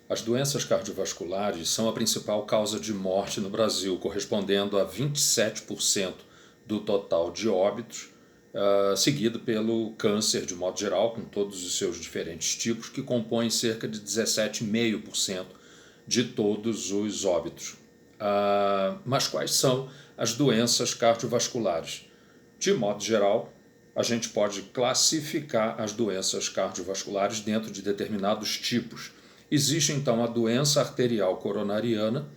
As doenças cardiovasculares são a principal causa de morte no Brasil, correspondendo a 27% do total de óbitos, seguido pelo câncer de modo geral, com todos os seus diferentes tipos, que compõem cerca de 17,5% de todos os óbitos. Mas quais são as doenças cardiovasculares? De modo geral, a gente pode classificar as doenças cardiovasculares dentro de determinados tipos. Existe então a doença arterial coronariana,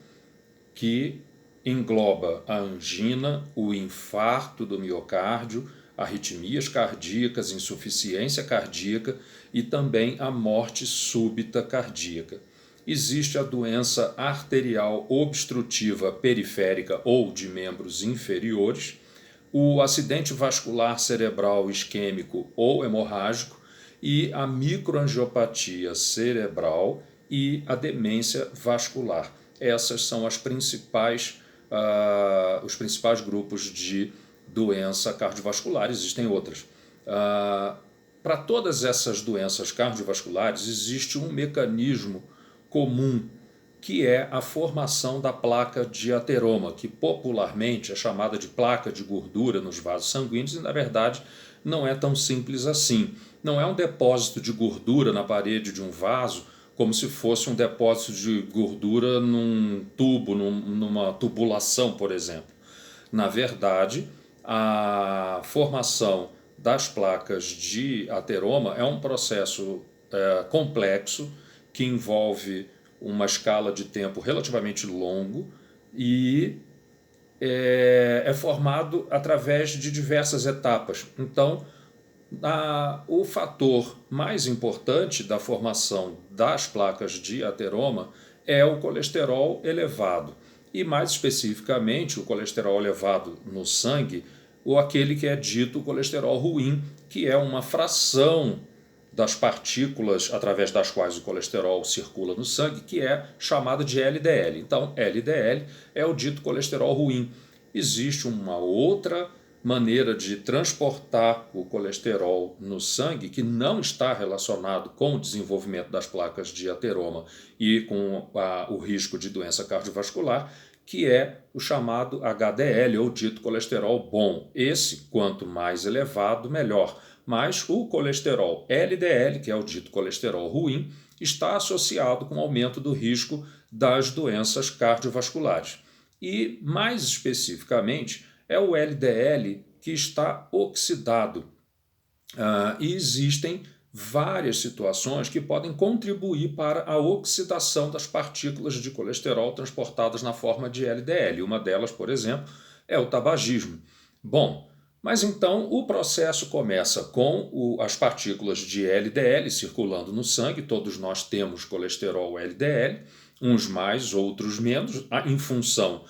que engloba a angina, o infarto do miocárdio, arritmias cardíacas, insuficiência cardíaca e também a morte súbita cardíaca. Existe a doença arterial obstrutiva periférica ou de membros inferiores, o acidente vascular cerebral isquêmico ou hemorrágico e a microangiopatia cerebral e a demência vascular. Essas são os principais grupos de doença cardiovascular. Existem outras. Para todas essas doenças cardiovasculares existe um mecanismo comum, que é a formação da placa de ateroma, que popularmente é chamada de placa de gordura nos vasos sanguíneos, e na verdade não é tão simples assim. Não é um depósito de gordura na parede de um vaso, como se fosse um depósito de gordura num tubo, numa tubulação, por exemplo. Na verdade, a formação das placas de ateroma é um processo complexo que envolve uma escala de tempo relativamente longo e é formado através de diversas etapas. Então, o fator mais importante da formação das placas de ateroma é o colesterol elevado. E mais especificamente, o colesterol elevado no sangue, ou aquele que é dito colesterol ruim, que é uma fração das partículas através das quais o colesterol circula no sangue, que é chamada de LDL. Então, LDL é o dito colesterol ruim. Existe uma outra maneira de transportar o colesterol no sangue que não está relacionado com o desenvolvimento das placas de ateroma e com o risco de doença cardiovascular, que é o chamado HDL, ou dito colesterol bom. Esse, quanto mais elevado, melhor. Mas o colesterol LDL, que é o dito colesterol ruim, está associado com o aumento do risco das doenças cardiovasculares. E, mais especificamente, é o LDL que está oxidado. E existem várias situações que podem contribuir para a oxidação das partículas de colesterol transportadas na forma de LDL. Uma delas, por exemplo, é o tabagismo. Bom, mas então o processo começa com as partículas de LDL circulando no sangue. Todos nós temos colesterol LDL, uns mais, outros menos, em função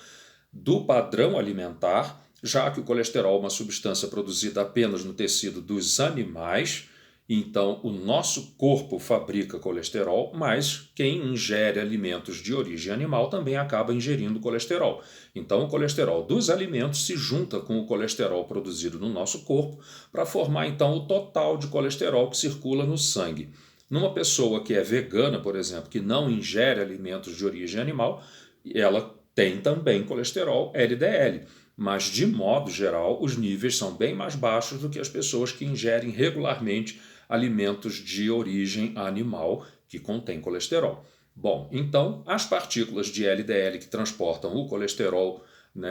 do padrão alimentar, já que o colesterol é uma substância produzida apenas no tecido dos animais. Então, o nosso corpo fabrica colesterol, mas quem ingere alimentos de origem animal também acaba ingerindo colesterol. Então, o colesterol dos alimentos se junta com o colesterol produzido no nosso corpo para formar, então, o total de colesterol que circula no sangue. Numa pessoa que é vegana, por exemplo, que não ingere alimentos de origem animal, ela tem também colesterol LDL. Mas, de modo geral, os níveis são bem mais baixos do que as pessoas que ingerem regularmente alimentos de origem animal que contêm colesterol. Bom, então, as partículas de LDL que transportam o colesterol,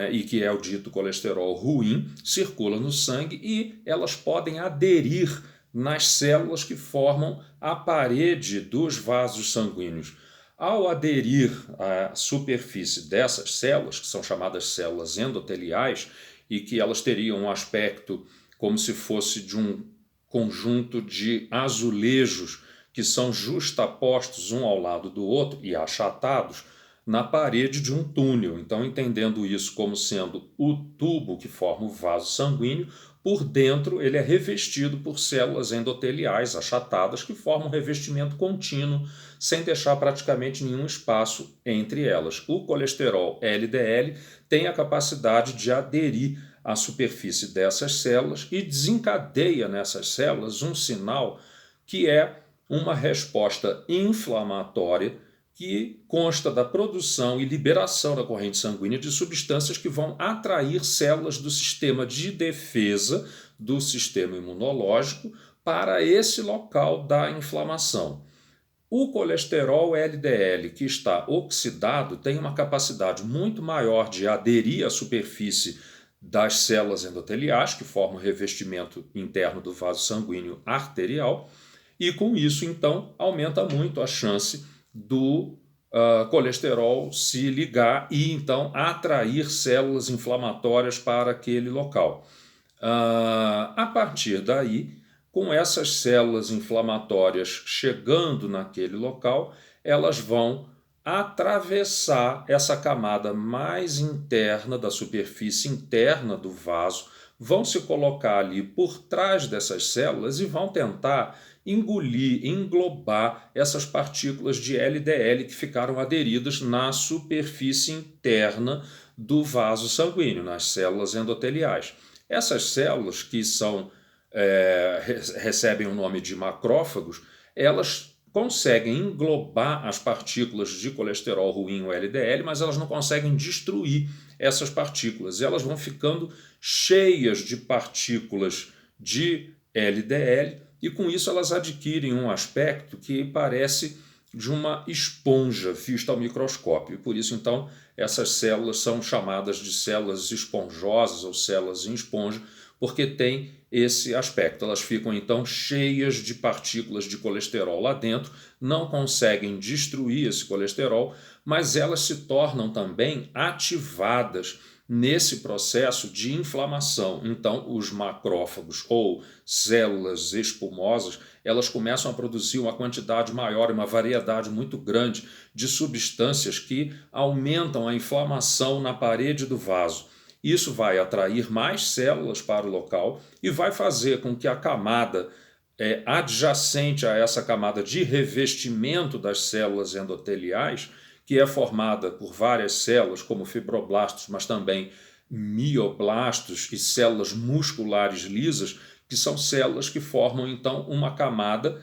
e que é o dito colesterol ruim, circulam no sangue e elas podem aderir nas células que formam a parede dos vasos sanguíneos. Ao aderir à superfície dessas células, que são chamadas células endoteliais, e que elas teriam um aspecto como se fosse de um conjunto de azulejos que são justapostos um ao lado do outro e achatados na parede de um túnel. Então, entendendo isso como sendo o tubo que forma o vaso sanguíneo, por dentro ele é revestido por células endoteliais achatadas que formam um revestimento contínuo, sem deixar praticamente nenhum espaço entre elas. O colesterol LDL tem a capacidade de aderir à superfície dessas células e desencadeia nessas células um sinal que é uma resposta inflamatória que consta da produção e liberação da corrente sanguínea de substâncias que vão atrair células do sistema de defesa do sistema imunológico para esse local da inflamação. O colesterol LDL que está oxidado tem uma capacidade muito maior de aderir à superfície das células endoteliais, que formam o revestimento interno do vaso sanguíneo arterial, e com isso, então, aumenta muito a chance do colesterol se ligar e, então, atrair células inflamatórias para aquele local. A partir daí, com essas células inflamatórias chegando naquele local, elas vão atravessar essa camada mais interna da superfície interna do vaso, vão se colocar ali por trás dessas células e vão tentar engolir, englobar essas partículas de LDL que ficaram aderidas na superfície interna do vaso sanguíneo, nas células endoteliais. Essas células que recebem o nome de macrófagos, elas conseguem englobar as partículas de colesterol ruim, o LDL, mas elas não conseguem destruir essas partículas. Elas vão ficando cheias de partículas de LDL e com isso elas adquirem um aspecto que parece de uma esponja vista ao microscópio. E por isso, então, essas células são chamadas de células esponjosas ou células em esponja, porque tem esse aspecto. Elas ficam, então, cheias de partículas de colesterol lá dentro, não conseguem destruir esse colesterol, mas elas se tornam também ativadas nesse processo de inflamação. Então, os macrófagos ou células espumosas, elas começam a produzir uma quantidade maior, uma variedade muito grande de substâncias que aumentam a inflamação na parede do vaso. Isso vai atrair mais células para o local e vai fazer com que a camada adjacente a essa camada de revestimento das células endoteliais, que é formada por várias células, como fibroblastos, mas também mioblastos e células musculares lisas, que são células que formam, então, uma camada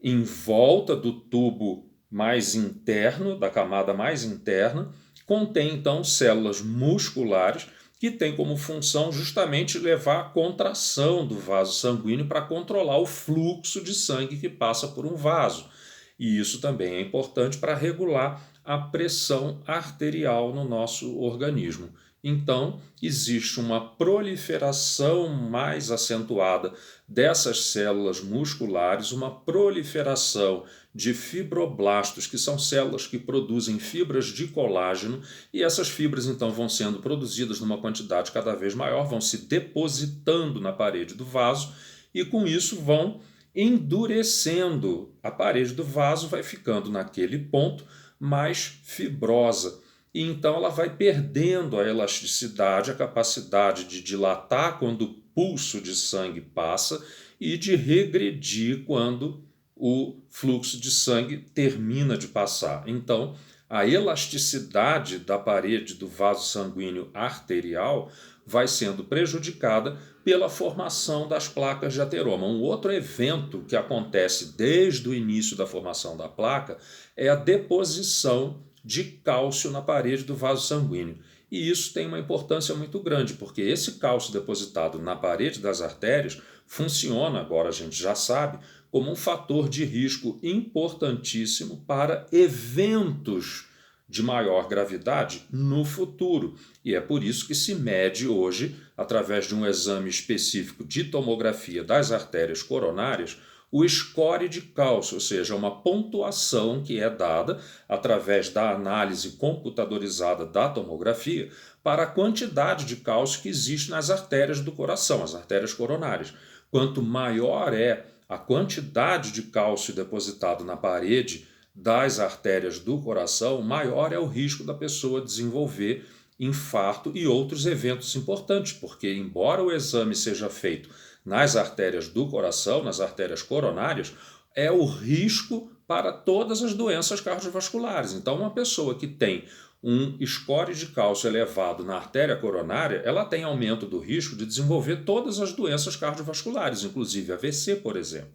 em volta do tubo mais interno, da camada mais interna, contém, então, células musculares que tem como função justamente levar a contração do vaso sanguíneo para controlar o fluxo de sangue que passa por um vaso. E isso também é importante para regular a pressão arterial no nosso organismo. Então, existe uma proliferação mais acentuada dessas células musculares, uma proliferação de fibroblastos, que são células que produzem fibras de colágeno, e essas fibras então vão sendo produzidas numa quantidade cada vez maior, vão se depositando na parede do vaso e com isso vão endurecendo. A parede do vaso vai ficando naquele ponto mais fibrosa. E então ela vai perdendo a elasticidade, a capacidade de dilatar quando o pulso de sangue passa e de regredir quando o fluxo de sangue termina de passar. Então, a elasticidade da parede do vaso sanguíneo arterial vai sendo prejudicada pela formação das placas de ateroma. Um outro evento que acontece desde o início da formação da placa é a deposição de cálcio na parede do vaso sanguíneo. E isso tem uma importância muito grande, porque esse cálcio depositado na parede das artérias funciona, agora a gente já sabe, como um fator de risco importantíssimo para eventos de maior gravidade no futuro. E é por isso que se mede hoje, através de um exame específico de tomografia das artérias coronárias, o score de cálcio, ou seja, uma pontuação que é dada através da análise computadorizada da tomografia para a quantidade de cálcio que existe nas artérias do coração, as artérias coronárias. Quanto maior é a quantidade de cálcio depositado na parede das artérias do coração, maior é o risco da pessoa desenvolver infarto e outros eventos importantes, porque embora o exame seja feito nas artérias do coração, nas artérias coronárias, é o risco para todas as doenças cardiovasculares. Então, uma pessoa que tem um score de cálcio elevado na artéria coronária, ela tem aumento do risco de desenvolver todas as doenças cardiovasculares, inclusive AVC, por exemplo.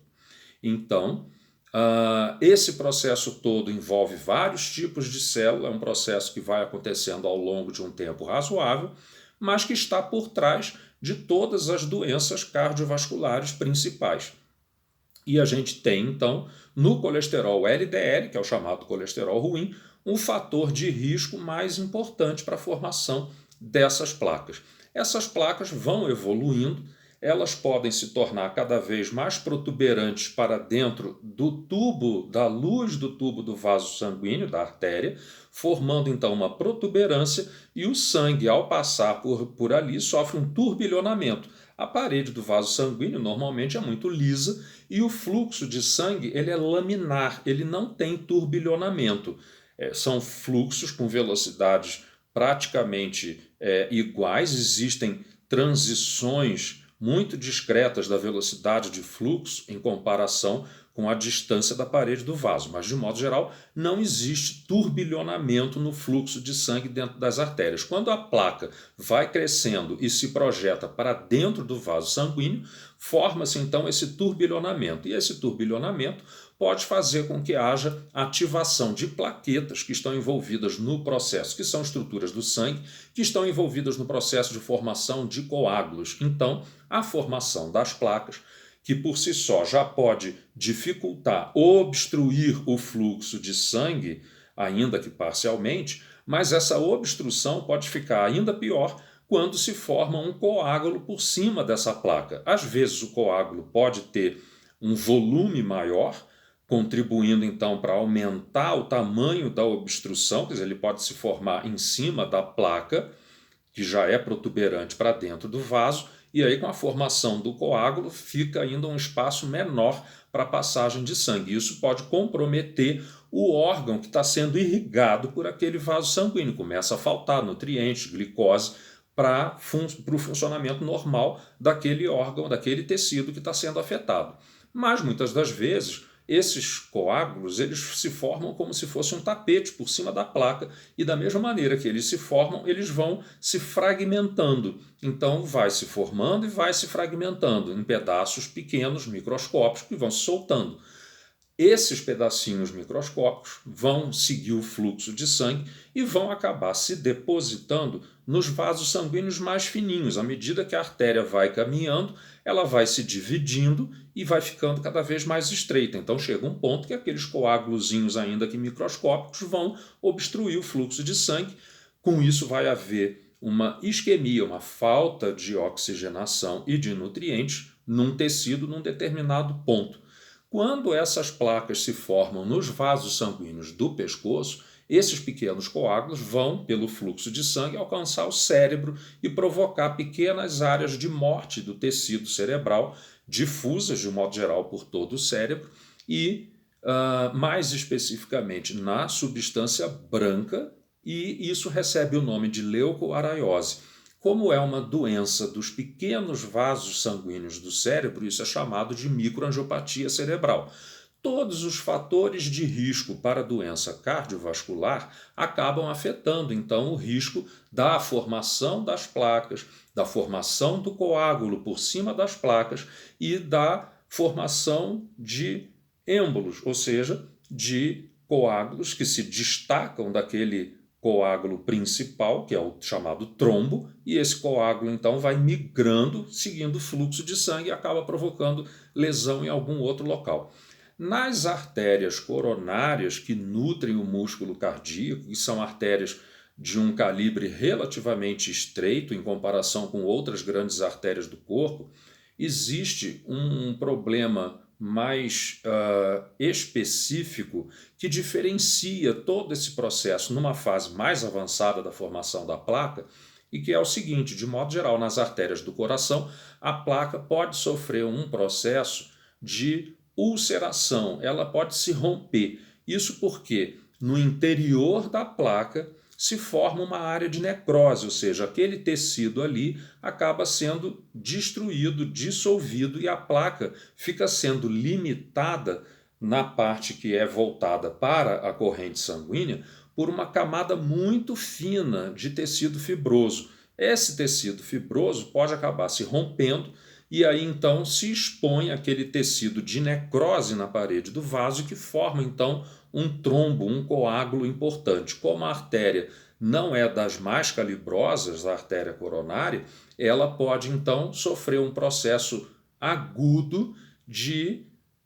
Então, Esse processo todo envolve vários tipos de célula, é um processo que vai acontecendo ao longo de um tempo razoável, mas que está por trás de todas as doenças cardiovasculares principais. E a gente tem, então, no colesterol LDL, que é o chamado colesterol ruim, um fator de risco mais importante para a formação dessas placas. Essas placas vão evoluindo, elas podem se tornar cada vez mais protuberantes para dentro do tubo, da luz do tubo do vaso sanguíneo, da artéria, formando então uma protuberância e o sangue, ao passar por ali, sofre um turbilhonamento. A parede do vaso sanguíneo normalmente é muito lisa e o fluxo de sangue ele é laminar, ele não tem turbilhonamento. São fluxos com velocidades praticamente iguais, existem transições muito discretas da velocidade de fluxo em comparação com a distância da parede do vaso, mas de modo geral não existe turbilhonamento no fluxo de sangue dentro das artérias. Quando a placa vai crescendo e se projeta para dentro do vaso sanguíneo, forma-se então esse turbilhonamento, e esse turbilhonamento pode fazer com que haja ativação de plaquetas que estão envolvidas no processo, que são estruturas do sangue, que estão envolvidas no processo de formação de coágulos. Então, a formação das placas, que por si só já pode dificultar, obstruir o fluxo de sangue, ainda que parcialmente, mas essa obstrução pode ficar ainda pior quando se forma um coágulo por cima dessa placa. Às vezes o coágulo pode ter um volume maior, contribuindo então para aumentar o tamanho da obstrução, quer dizer, ele pode se formar em cima da placa, que já é protuberante para dentro do vaso, e aí com a formação do coágulo fica ainda um espaço menor para a passagem de sangue. Isso pode comprometer o órgão que está sendo irrigado por aquele vaso sanguíneo. Começa a faltar nutrientes, glicose, para o funcionamento normal daquele órgão, daquele tecido que está sendo afetado. Mas muitas das vezes esses coágulos eles se formam como se fosse um tapete por cima da placa e da mesma maneira que eles se formam, eles vão se fragmentando. Então vai se formando e vai se fragmentando em pedaços pequenos, microscópicos, que vão se soltando. Esses pedacinhos microscópicos vão seguir o fluxo de sangue e vão acabar se depositando nos vasos sanguíneos mais fininhos. À medida que a artéria vai caminhando, ela vai se dividindo e vai ficando cada vez mais estreita. Então chega um ponto que aqueles coágulozinhos, ainda que microscópicos, vão obstruir o fluxo de sangue. Com isso vai haver uma isquemia, uma falta de oxigenação e de nutrientes num tecido num determinado ponto. Quando essas placas se formam nos vasos sanguíneos do pescoço, esses pequenos coágulos vão, pelo fluxo de sangue, alcançar o cérebro e provocar pequenas áreas de morte do tecido cerebral, difusas de um modo geral por todo o cérebro e, mais especificamente, na substância branca, e isso recebe o nome de leucoaraiose. Como é uma doença dos pequenos vasos sanguíneos do cérebro, isso é chamado de microangiopatia cerebral. Todos os fatores de risco para a doença cardiovascular acabam afetando, então, o risco da formação das placas, da formação do coágulo por cima das placas e da formação de êmbolos, ou seja, de coágulos que se destacam daquele coágulo principal, que é o chamado trombo, e esse coágulo então vai migrando, seguindo o fluxo de sangue e acaba provocando lesão em algum outro local. Nas artérias coronárias que nutrem o músculo cardíaco, e são artérias de um calibre relativamente estreito em comparação com outras grandes artérias do corpo, existe um problema mais específico que diferencia todo esse processo numa fase mais avançada da formação da placa e que é o seguinte, de modo geral, nas artérias do coração, a placa pode sofrer um processo de ulceração, ela pode se romper. Isso porque no interior da placa se forma uma área de necrose, ou seja, aquele tecido ali acaba sendo destruído, dissolvido e a placa fica sendo limitada na parte que é voltada para a corrente sanguínea por uma camada muito fina de tecido fibroso. Esse tecido fibroso pode acabar se rompendo e aí então se expõe aquele tecido de necrose na parede do vaso que forma então um trombo, um coágulo importante. Como a artéria não é das mais calibrosas, a artéria coronária, ela pode então sofrer um processo agudo de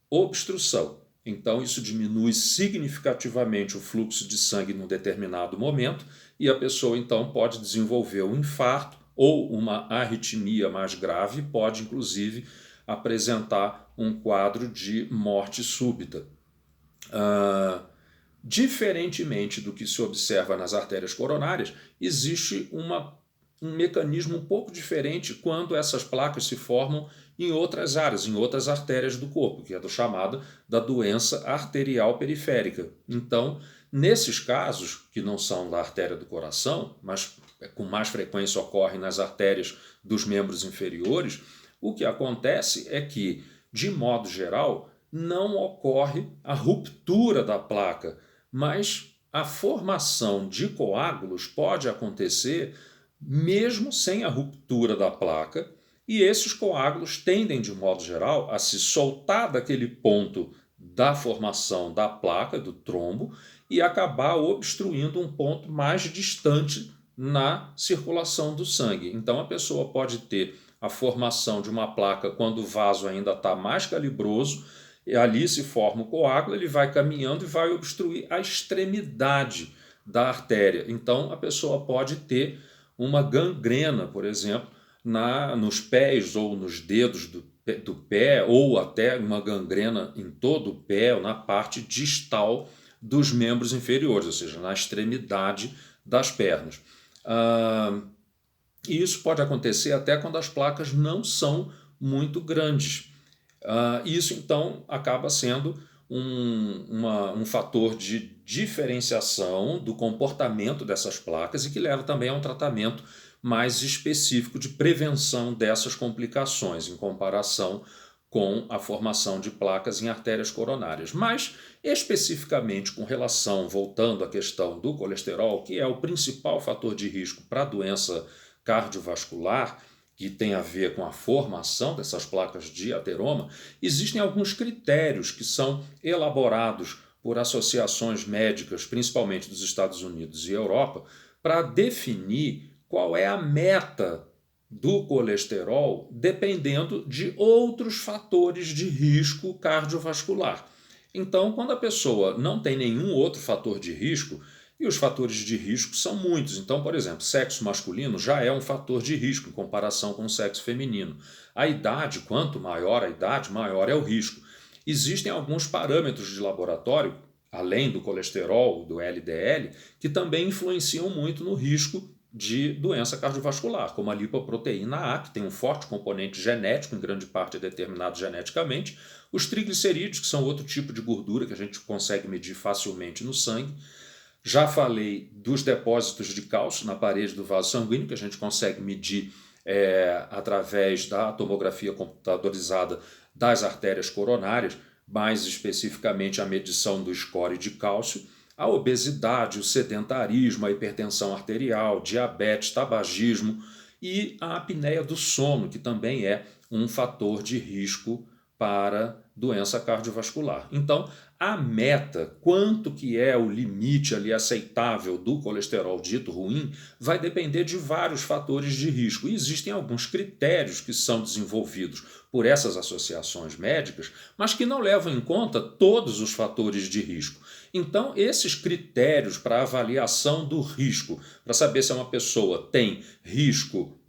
obstrução. Então, isso diminui significativamente o fluxo de sangue num determinado momento e a pessoa, então, pode desenvolver um infarto ou uma arritmia mais grave, pode, inclusive, apresentar um quadro de morte súbita. Diferentemente do que se observa nas artérias coronárias, existe um mecanismo um pouco diferente quando essas placas se formam em outras áreas, em outras artérias do corpo, que é do chamado da doença arterial periférica. Então, nesses casos, que não são da artéria do coração, mas com mais frequência ocorrem nas artérias dos membros inferiores, o que acontece é que, de modo geral, não ocorre a ruptura da placa, mas a formação de coágulos pode acontecer mesmo sem a ruptura da placa, e esses coágulos tendem, de modo geral, a se soltar daquele ponto da formação da placa, do trombo, e acabar obstruindo um ponto mais distante na circulação do sangue. Então a pessoa pode ter a formação de uma placa quando o vaso ainda está mais calibroso, e ali se forma o coágulo, ele vai caminhando e vai obstruir a extremidade da artéria. Então a pessoa pode ter uma gangrena, por exemplo, nos pés ou nos dedos do pé, ou até uma gangrena em todo o pé, ou na parte distal dos membros inferiores, ou seja, na extremidade das pernas. E isso pode acontecer até quando as placas não são muito grandes. Isso, então, acaba sendo um fator de diferenciação do comportamento dessas placas e que leva também a um tratamento mais específico de prevenção dessas complicações, em comparação com a formação de placas em artérias coronárias. Mas, especificamente com relação, voltando à questão do colesterol, que é o principal fator de risco para a doença cardiovascular, que tem a ver com a formação dessas placas de ateroma, existem alguns critérios que são elaborados por associações médicas, principalmente dos Estados Unidos e Europa, para definir qual é a meta do colesterol dependendo de outros fatores de risco cardiovascular. Então, quando a pessoa não tem nenhum outro fator de risco, e os fatores de risco são muitos. Então, por exemplo, sexo masculino já é um fator de risco em comparação com o sexo feminino. A idade, quanto maior a idade, maior é o risco. Existem alguns parâmetros de laboratório, além do colesterol, do LDL, que também influenciam muito no risco de doença cardiovascular, como a lipoproteína A, que tem um forte componente genético, em grande parte é determinado geneticamente, os triglicerídeos, que são outro tipo de gordura que a gente consegue medir facilmente no sangue. Já falei dos depósitos de cálcio na parede do vaso sanguíneo, que a gente consegue medir através da tomografia computadorizada das artérias coronárias, mais especificamente a medição do score de cálcio, a obesidade, o sedentarismo, a hipertensão arterial, diabetes, tabagismo e a apneia do sono, que também é um fator de risco para doença cardiovascular. Então, a meta, quanto que é o limite ali aceitável do colesterol dito ruim, vai depender de vários fatores de risco. E existem alguns critérios que são desenvolvidos por essas associações médicas, mas que não levam em conta todos os fatores de risco. Então, esses critérios para avaliação do risco, para saber se uma pessoa tem risco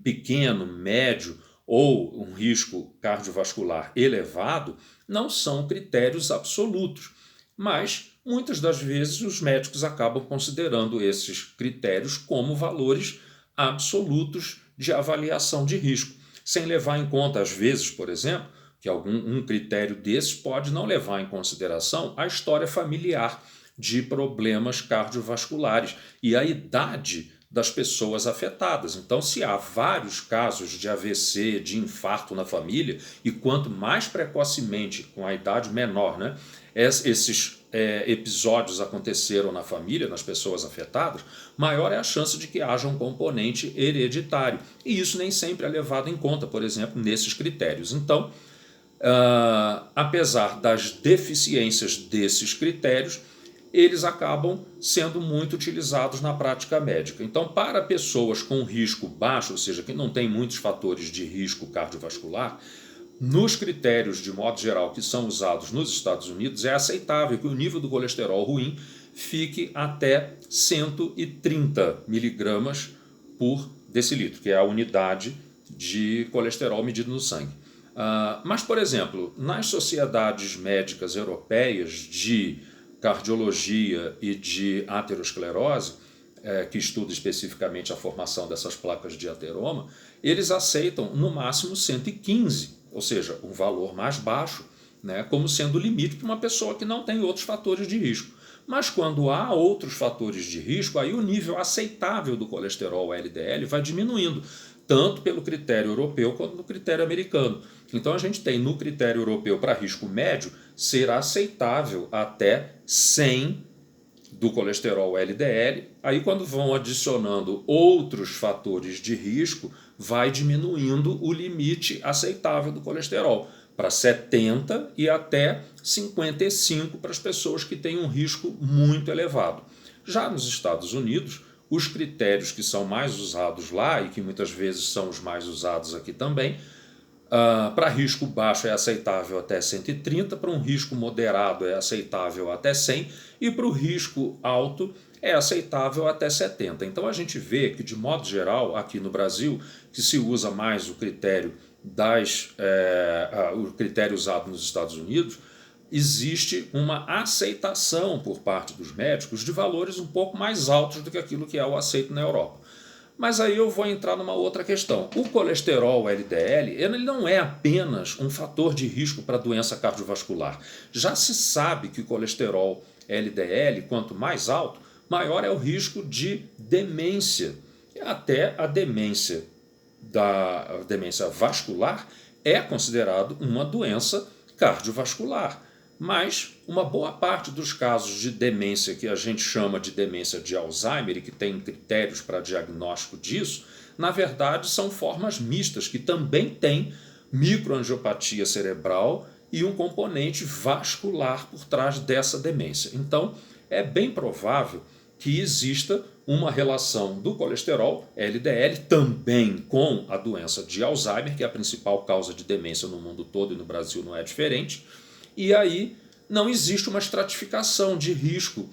pequeno, médio ou um risco cardiovascular elevado, não são critérios absolutos, mas muitas das vezes os médicos acabam considerando esses critérios como valores absolutos de avaliação de risco, sem levar em conta, às vezes, por exemplo, que um critério desses pode não levar em consideração a história familiar de problemas cardiovasculares e a idade das pessoas afetadas. Então, se há vários casos de AVC, de infarto na família, e quanto mais precocemente, com a idade menor, esses episódios aconteceram na família, nas pessoas afetadas, maior é a chance de que haja um componente hereditário. E isso nem sempre é levado em conta, por exemplo, nesses critérios. Então, apesar das deficiências desses critérios, eles acabam sendo muito utilizados na prática médica. Então, para pessoas com risco baixo, ou seja, que não tem muitos fatores de risco cardiovascular, nos critérios, de modo geral, que são usados nos Estados Unidos, é aceitável que o nível do colesterol ruim fique até 130 miligramas por decilitro, que é a unidade de colesterol medido no sangue. Mas, por exemplo, nas sociedades médicas europeias de cardiologia e de aterosclerose, que estuda especificamente a formação dessas placas de ateroma, eles aceitam no máximo 115, ou seja, um valor mais baixo, né, como sendo o limite para uma pessoa que não tem outros fatores de risco. Mas quando há outros fatores de risco, aí o nível aceitável do colesterol LDL vai diminuindo, tanto pelo critério europeu quanto no critério americano. Então a gente tem no critério europeu para risco médio ser aceitável até 100 do colesterol LDL, aí quando vão adicionando outros fatores de risco, vai diminuindo o limite aceitável do colesterol para 70 e até 55 para as pessoas que têm um risco muito elevado. Já nos Estados Unidos, os critérios que são mais usados lá e que muitas vezes são os mais usados aqui também, para risco baixo é aceitável até 130, para um risco moderado é aceitável até 100 e para o risco alto é aceitável até 70. Então a gente vê que, de modo geral, aqui no Brasil, que se usa mais o critério o critério usado nos Estados Unidos, existe uma aceitação por parte dos médicos de valores um pouco mais altos do que aquilo que é o aceito na Europa. Mas aí eu vou entrar numa outra questão. O colesterol LDL ele não é apenas um fator de risco para doença cardiovascular. Já se sabe que o colesterol LDL, quanto mais alto, maior é o risco de demência. Até a demência vascular é considerado uma doença cardiovascular. Mas uma boa parte dos casos de demência que a gente chama de demência de Alzheimer e que tem critérios para diagnóstico disso, na verdade são formas mistas que também têm microangiopatia cerebral e um componente vascular por trás dessa demência. Então, é bem provável que exista uma relação do colesterol LDL também com a doença de Alzheimer, que é a principal causa de demência no mundo todo e no Brasil não é diferente. E aí não existe uma estratificação de risco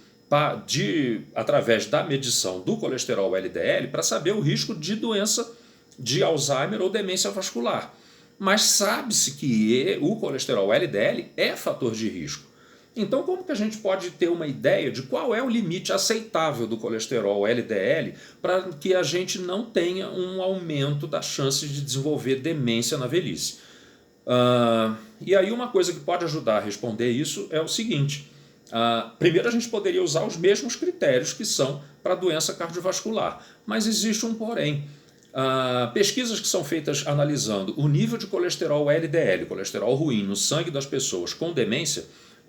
através da medição do colesterol LDL para saber o risco de doença de Alzheimer ou demência vascular. Mas sabe-se que o colesterol LDL é fator de risco. Então, como que a gente pode ter uma ideia de qual é o limite aceitável do colesterol LDL para que a gente não tenha um aumento da chance de desenvolver demência na velhice? E aí uma coisa que pode ajudar a responder isso é o seguinte. Primeiro a gente poderia usar os mesmos critérios que são para a doença cardiovascular, mas existe um porém. Pesquisas que são feitas analisando o nível de colesterol LDL, colesterol ruim, no sangue das pessoas com demência,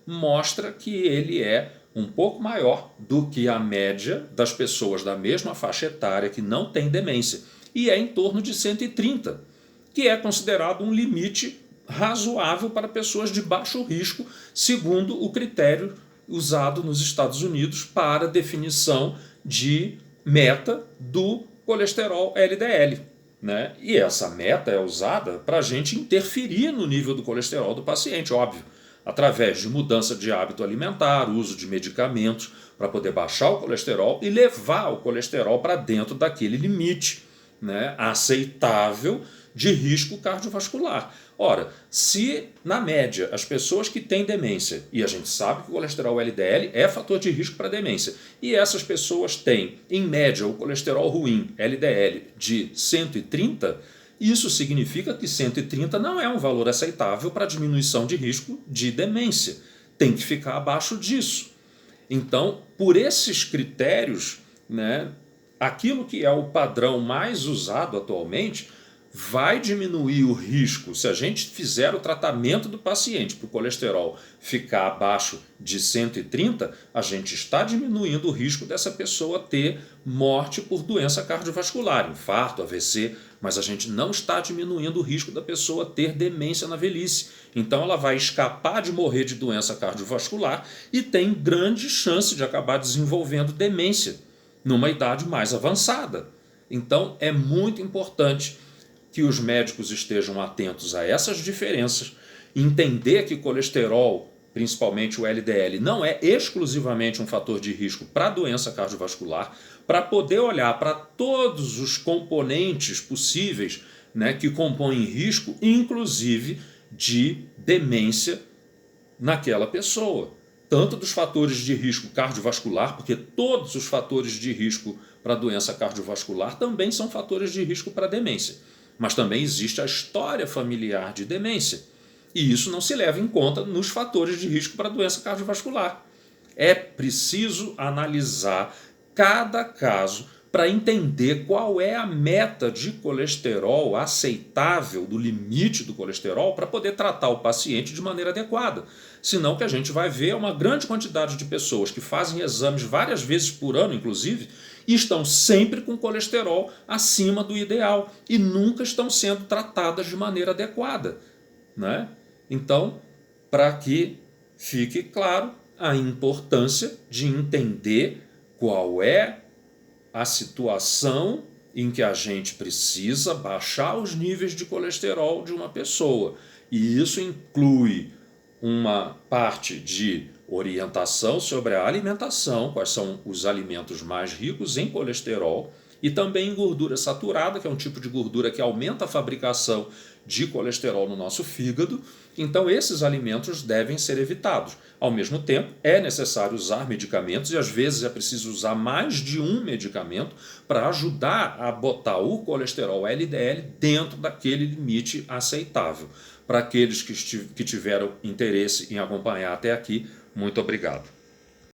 mostra que ele é um pouco maior do que a média das pessoas da mesma faixa etária que não tem demência, e é em torno de 130, que é considerado um limite razoável para pessoas de baixo risco, segundo o critério usado nos Estados Unidos para definição de meta do colesterol LDL. Né? E essa meta é usada para a gente interferir no nível do colesterol do paciente, óbvio, através de mudança de hábito alimentar, uso de medicamentos para poder baixar o colesterol e levar o colesterol para dentro daquele limite, né, aceitável de risco cardiovascular. Ora, se na média as pessoas que têm demência, e a gente sabe que o colesterol LDL é fator de risco para demência, e essas pessoas têm, em média, o colesterol ruim LDL de 130, isso significa que 130 não é um valor aceitável para diminuição de risco de demência. Tem que ficar abaixo disso. Então, por esses critérios, né, aquilo que é o padrão mais usado atualmente, vai diminuir o risco. Se a gente fizer o tratamento do paciente para o colesterol ficar abaixo de 130, a gente está diminuindo o risco dessa pessoa ter morte por doença cardiovascular, infarto, AVC, mas a gente não está diminuindo o risco da pessoa ter demência na velhice. Então ela vai escapar de morrer de doença cardiovascular e tem grande chance de acabar desenvolvendo demência numa idade mais avançada. Então é muito importante que os médicos estejam atentos a essas diferenças, entender que colesterol, principalmente o LDL, não é exclusivamente um fator de risco para a doença cardiovascular, para poder olhar para todos os componentes possíveis, né, que compõem risco, inclusive de demência naquela pessoa. Tanto dos fatores de risco cardiovascular, porque todos os fatores de risco para a doença cardiovascular também são fatores de risco para a demência. Mas também existe a história familiar de demência. E isso não se leva em conta nos fatores de risco para a doença cardiovascular. É preciso analisar cada caso para entender qual é a meta de colesterol aceitável, do limite do colesterol, para poder tratar o paciente de maneira adequada. Senão o que a gente vai ver é uma grande quantidade de pessoas que fazem exames várias vezes por ano, inclusive, e estão sempre com colesterol acima do ideal e nunca estão sendo tratadas de maneira adequada, né? Então, para que fique claro a importância de entender qual é a situação em que a gente precisa baixar os níveis de colesterol de uma pessoa. E isso inclui uma parte de orientação sobre a alimentação, quais são os alimentos mais ricos em colesterol, e também em gordura saturada, que é um tipo de gordura que aumenta a fabricação de colesterol no nosso fígado. Então esses alimentos devem ser evitados. Ao mesmo tempo, é necessário usar medicamentos e às vezes é preciso usar mais de um medicamento para ajudar a botar o colesterol LDL dentro daquele limite aceitável. Para aqueles que tiveram interesse em acompanhar até aqui, muito obrigado.